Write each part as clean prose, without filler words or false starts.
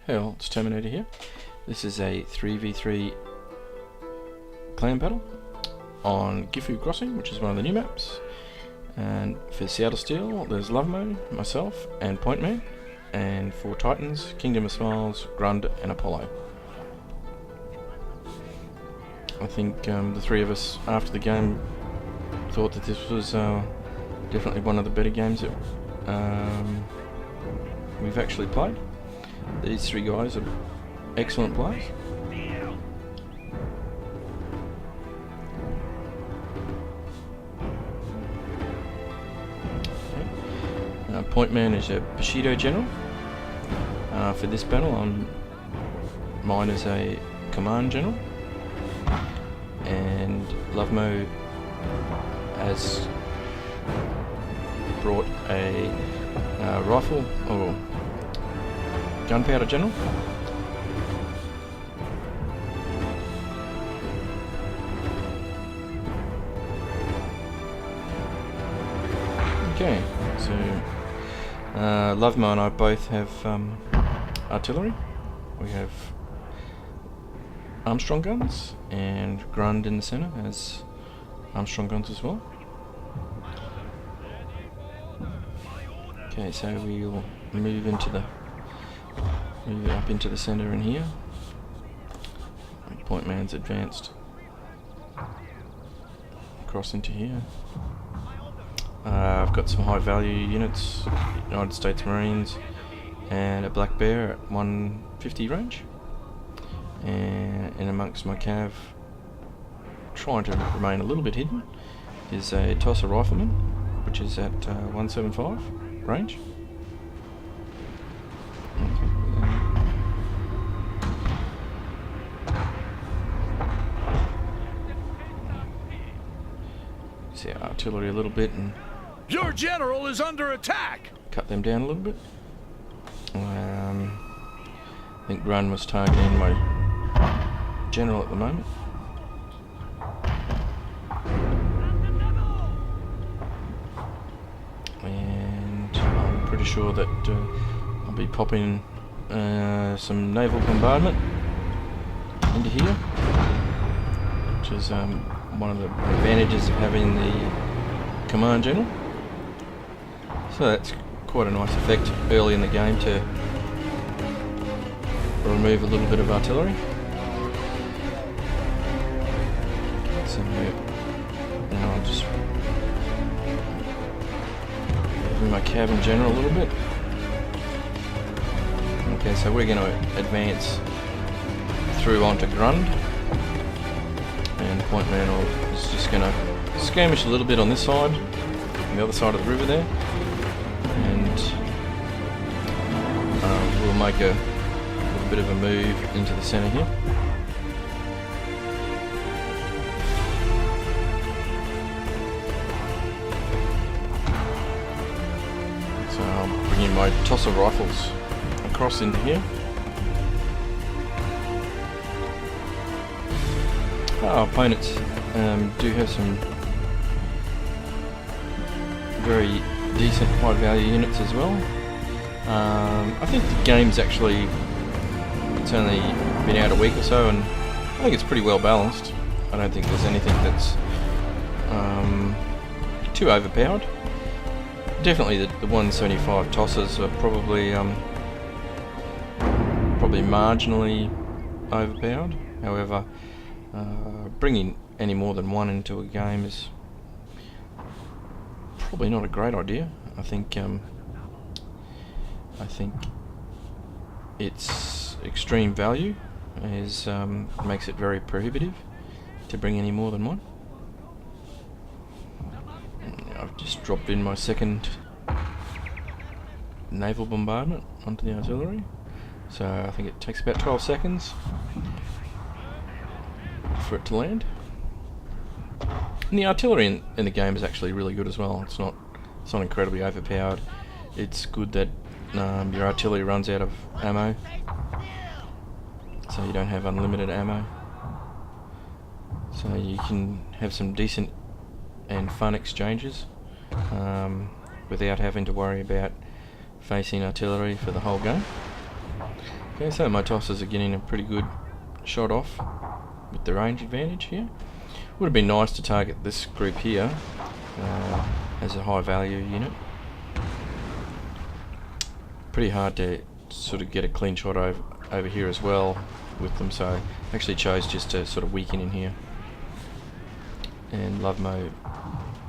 Hell, it's Terminator here. This is a 3v3 clan battle on Gifu Crossing, which is one of the new maps. And for Seattle Steel, there's Lovemo, myself, and Point Man. And for Titans, Kingdom of Smiles, Grund, and Apollo. I think the three of us, after the game, thought that this was definitely one of the better games that we've actually played. These three guys are excellent players. Point Man is a Bushido general. For this battle, mine is a command general, and Lovemo has brought a rifle or gunpowder general. Okay, so Lovemo and I both have artillery. We have Armstrong guns, and Grund in the centre has Armstrong guns as well. Okay, so we'll move up into the centre in here. Point Man's advanced across into here. I've got some high value units, United States Marines, and a Black Bear at 150 range. And in amongst my cav, trying to remain a little bit hidden, is a Tosser Rifleman, which is at 175 range. See our artillery a little bit and your general is under attack. Cut them down a little bit. I think Grun was targeting my general at the moment. And I'm pretty sure that I'll be popping some naval bombardment into here, which is one of the advantages of having the command general. So that's quite a nice effect early in the game to remove a little bit of artillery. So now I'll just move my cav in general a little bit. Okay, so we're going to advance through onto Grund, and Point Man is just going to skirmish a little bit on this side, on the other side of the river there, and we'll make a little bit of a move into the centre here. So I'll bring in my Tosser rifles across into here. Our opponents do have some very decent high value units as well. I think the game's actually, it's only been out a week or so, and I think it's pretty well balanced. I don't think there's anything that's too overpowered. Definitely the 175 tossers are probably marginally overpowered. However, bringing any more than one into a game is probably not a great idea. I think its extreme value makes it very prohibitive to bring any more than one. I've just dropped in my second naval bombardment onto the artillery, so I think it takes about 12 seconds for it to land. And the artillery in the game is actually really good as well. It's not incredibly overpowered. It's good that your artillery runs out of ammo, so you don't have unlimited ammo. So you can have some decent and fun exchanges without having to worry about facing artillery for the whole game. Okay, so my tossers are getting a pretty good shot off with the range advantage here. Would have been nice to target this group here as a high value unit. Pretty hard to sort of get a clean shot over here as well with them, so I actually chose just to sort of weaken in here. And Lovemo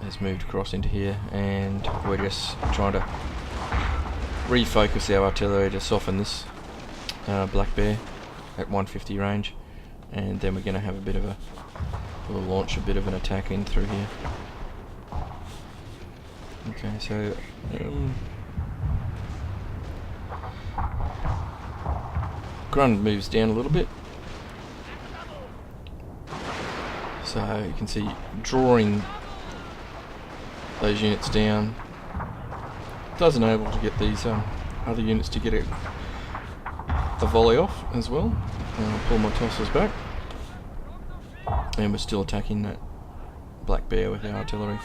has moved across into here, and we're just trying to refocus our artillery to soften this Black Bear at 150 range, and then we're going to have a bit of we'll launch a bit of an attack in through here. Okay, so Grund moves down a little bit, so you can see drawing those units down does enable to get these other units to get a volley off as well. Pull my tossers back, and we're still attacking that Black Bear with our artillery.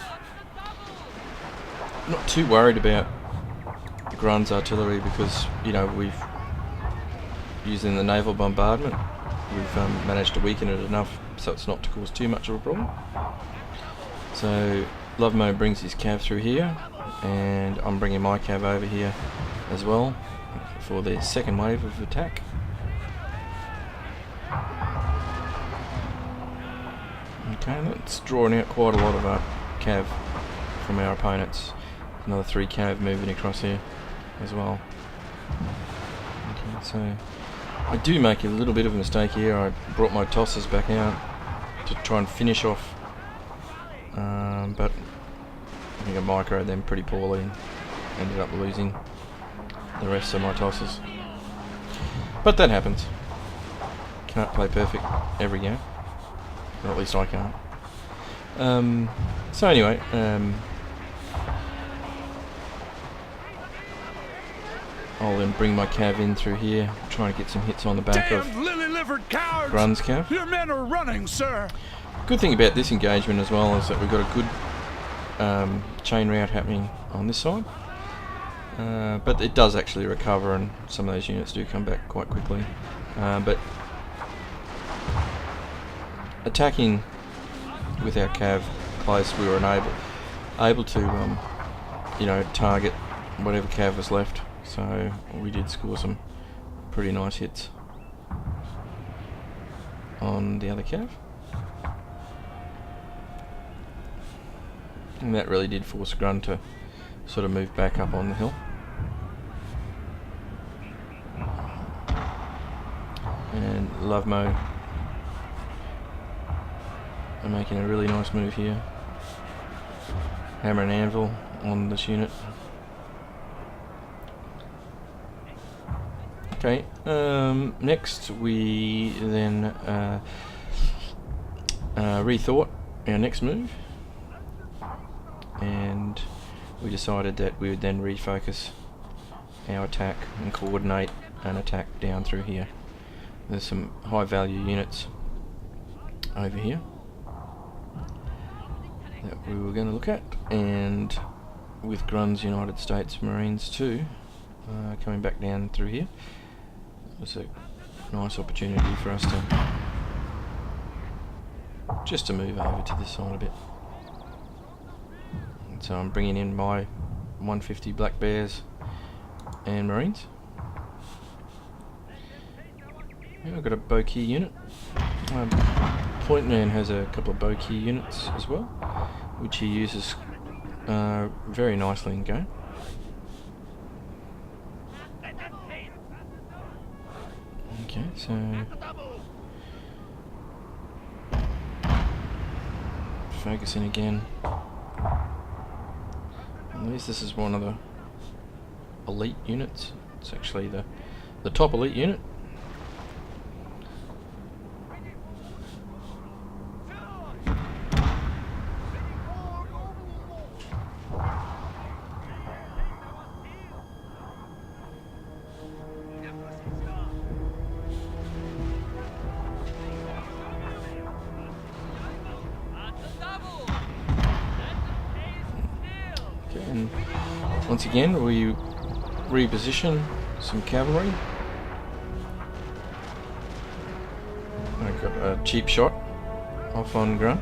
Not too worried about Grund's artillery because, you know, we've using the naval bombardment, we've managed to weaken it enough so it's not to cause too much of a problem. So Lovemo brings his cav through here, and I'm bringing my cav over here as well for the second wave of attack. Okay, that's drawing out quite a lot of our cav from our opponents. Another 3 cav moving across here as well. Okay, so I do make a little bit of a mistake here. I brought my tossers back out to try and finish off, but I think I microed them pretty poorly and ended up losing the rest of my tossers. But that happens. Can't play perfect every game. Or at least I can't. So anyway, I'll then bring my cav in through here, trying to get some hits on the back of lily-livered cowards! Grund's cav. Your men are running, sir. Good thing about this engagement as well is that we've got a good chain route happening on this side, but it does actually recover, and some of those units do come back quite quickly. But attacking with our cav close, we were able to you know, target whatever cav was left. So we did score some pretty nice hits on the other cav, and that really did force Grund to sort of move back up on the hill. And Lovemo are making a really nice move here. Hammer and anvil on this unit. Okay, next we then rethought our next move, and we decided that we would then refocus our attack and coordinate an attack down through here. There's some high value units over here that we were going to look at, and with Grund's United States Marines too, coming back down through here. It was a nice opportunity for us to just to move over to this side a bit. And so I'm bringing in my 150 Black Bears and Marines. Yeah, I've got a Bokeh unit. Point Man has a couple of Bokeh units as well, which he uses very nicely in game. Okay, so focusing again. At least this is one of the elite units. It's actually the top elite unit. And once again we reposition some cavalry got a cheap shot off on grunt.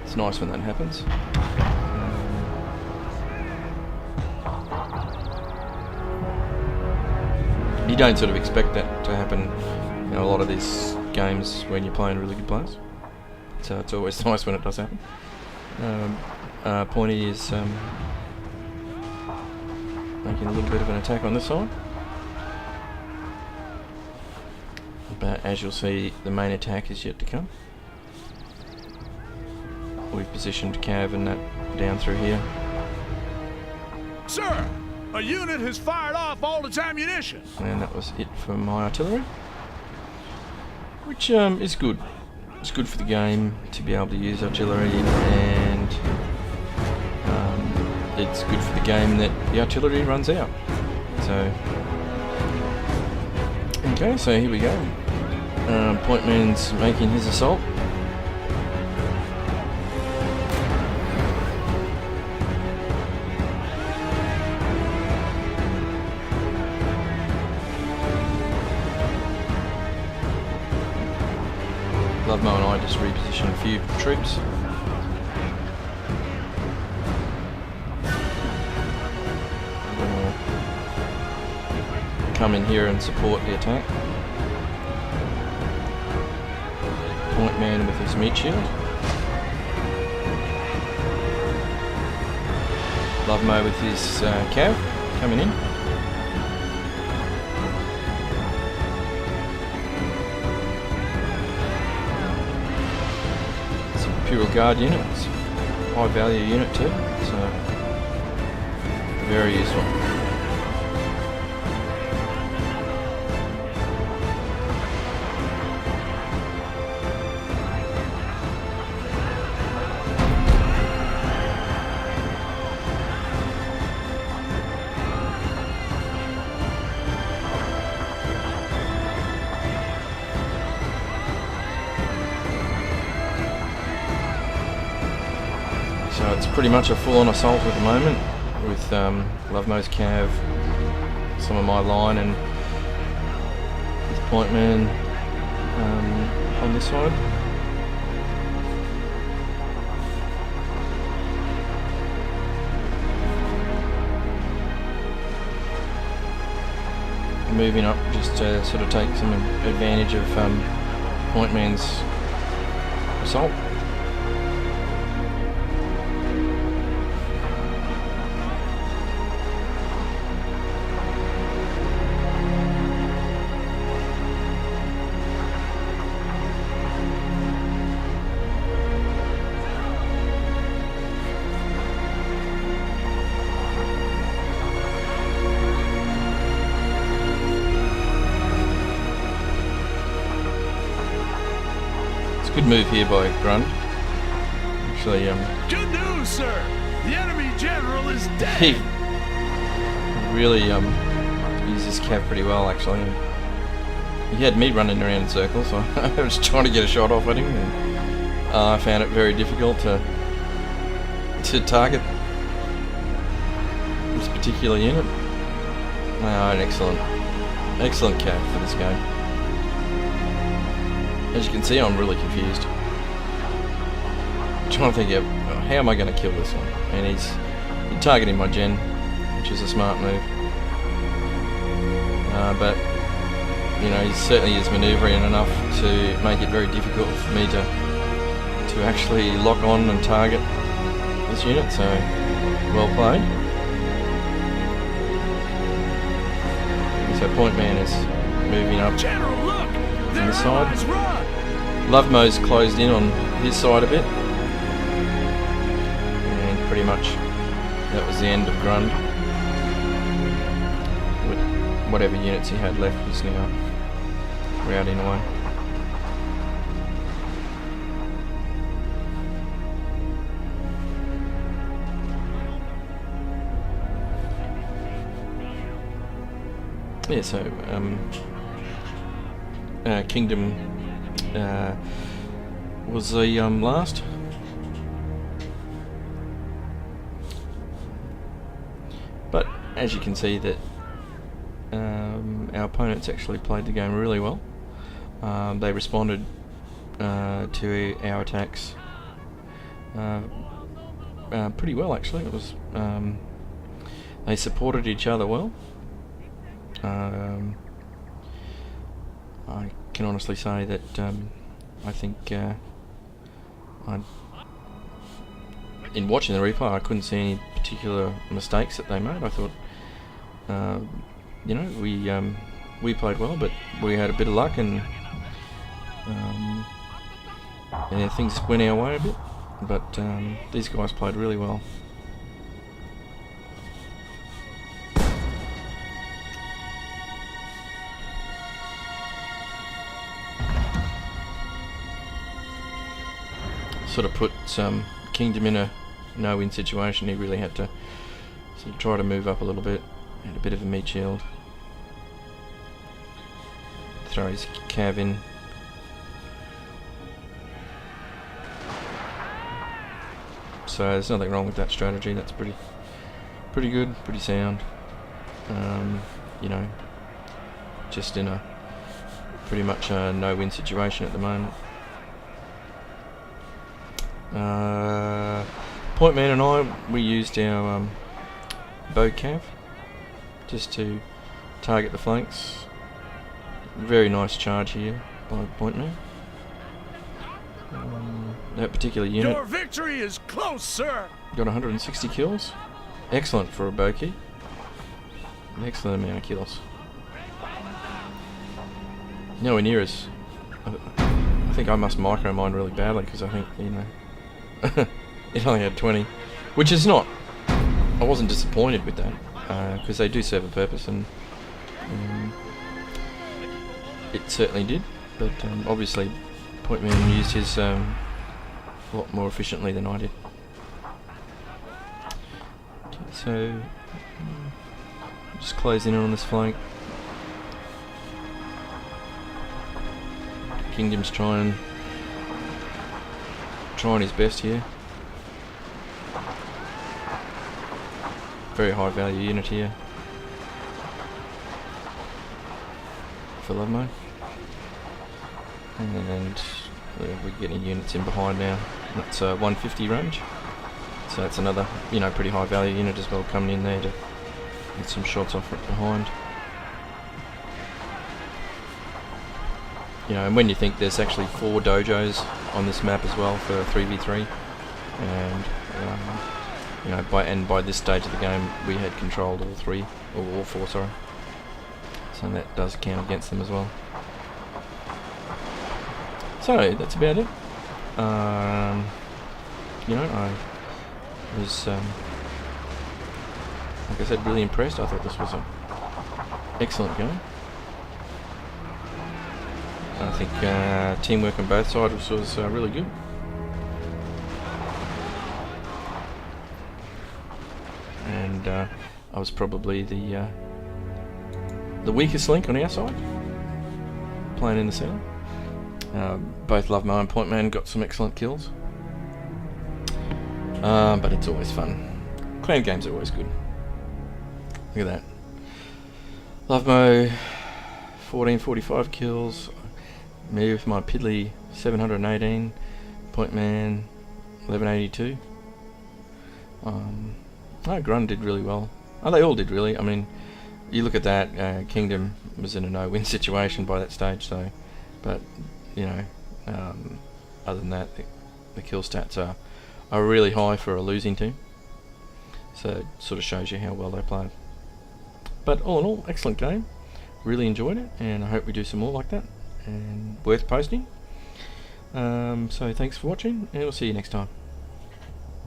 It's nice when that happens. You don't sort of expect that to happen in a lot of these games when you're playing really good players. So it's always nice when it does happen. Pointy is making a little bit of an attack on this side. But as you'll see, the main attack is yet to come. We've positioned Cav and that down through here. Sir, a unit has fired off all its ammunition. And that was it for my artillery. Which is good. It's good for the game to be able to use artillery, and it's good for the game that the artillery runs out. So, okay, so here we go. Point man's making his assault. Lovemo and I just reposition a few troops. Come in here and support the attack. Point man with his meat shield. Lovemo with his cav coming in. Some Imperial Guard units. High value unit too, so very useful. So it's pretty much a full-on assault at the moment with Lovemo's cav, some of my line, and his point man on this side. Moving up just to sort of take some advantage of point man's assault. Good move here by Grunt. Actually, Good news, sir. The enemy general is dead. he really used his cav pretty well, actually. He had me running around in circles, so I was trying to get a shot off at him, and I found it very difficult to target this particular unit. An excellent cav for this game. As you can see, I'm really confused. I'm trying to think of how am I going to kill this one, and he's targeting my gen, which is a smart move. But you know, he certainly is manoeuvring enough to make it very difficult for me to actually lock on and target this unit. So, well played. So point man is moving up. General, look! On this side. Run! Lovemo's closed in on his side a bit, and pretty much that was the end of Grund. With whatever units he had left was now routing away. Yeah, so Kingdom was the last. But as you can see that our opponents actually played the game really well. They responded to our attacks pretty well, actually. It was they supported each other well. I can honestly say that I think in watching the replay, I couldn't see any particular mistakes that they made. I thought, you know, we played well, but we had a bit of luck, and things went our way a bit. But these guys played really well. Sort of put Kingdom in a no-win situation. He really had to sort of try to move up a little bit. Had a bit of a meat shield. Throw his cav in. So there's nothing wrong with that strategy. That's pretty good, pretty sound. You know, just in a pretty much a no-win situation at the moment. Point Man and I, we used our bow cav just to target the flanks. Very nice charge here by Point Man. That particular unit. Your victory is close, sir. Got 160 kills. Excellent for a Boki. An excellent amount of kills. Nowhere near as. I think I must micromine really badly because I think, you know, it only had 20, which is not. I wasn't disappointed with that because they do serve a purpose, and it certainly did. But obviously, Point Man used his a lot more efficiently than I did. Okay, so just closing in on this flank. Kingdom's trying his best here. Very high value unit here for Lovemo. And we're getting units in behind now. That's 150 range. So that's another, you know, pretty high value unit as well, coming in there to get some shots off it behind. You know, and when you think there's actually 4 dojos on this map as well for 3v3, and you know, by this stage of the game, we had controlled all 3, or all 4, sorry. So that does count against them as well. So that's about it. You know, I was, like I said, really impressed. I thought this was an excellent game. I think teamwork on both sides was really good. And I was probably the weakest link on our side, playing in the centre. Both Lovemo and Point Man got some excellent kills. But it's always fun. Clan games are always good. Look at that. Lovemo, 1445 kills. Me with my piddly 718. Point Man, 1182. Grun did really well. Oh, they all did really. I mean, you look at that, Kingdom was in a no-win situation by that stage, so, but, you know, other than that, the kill stats are really high for a losing team. So it sort of shows you how well they played. But all in all, excellent game. Really enjoyed it, and I hope we do some more like that, and worth posting. So thanks for watching, and we'll see you next time.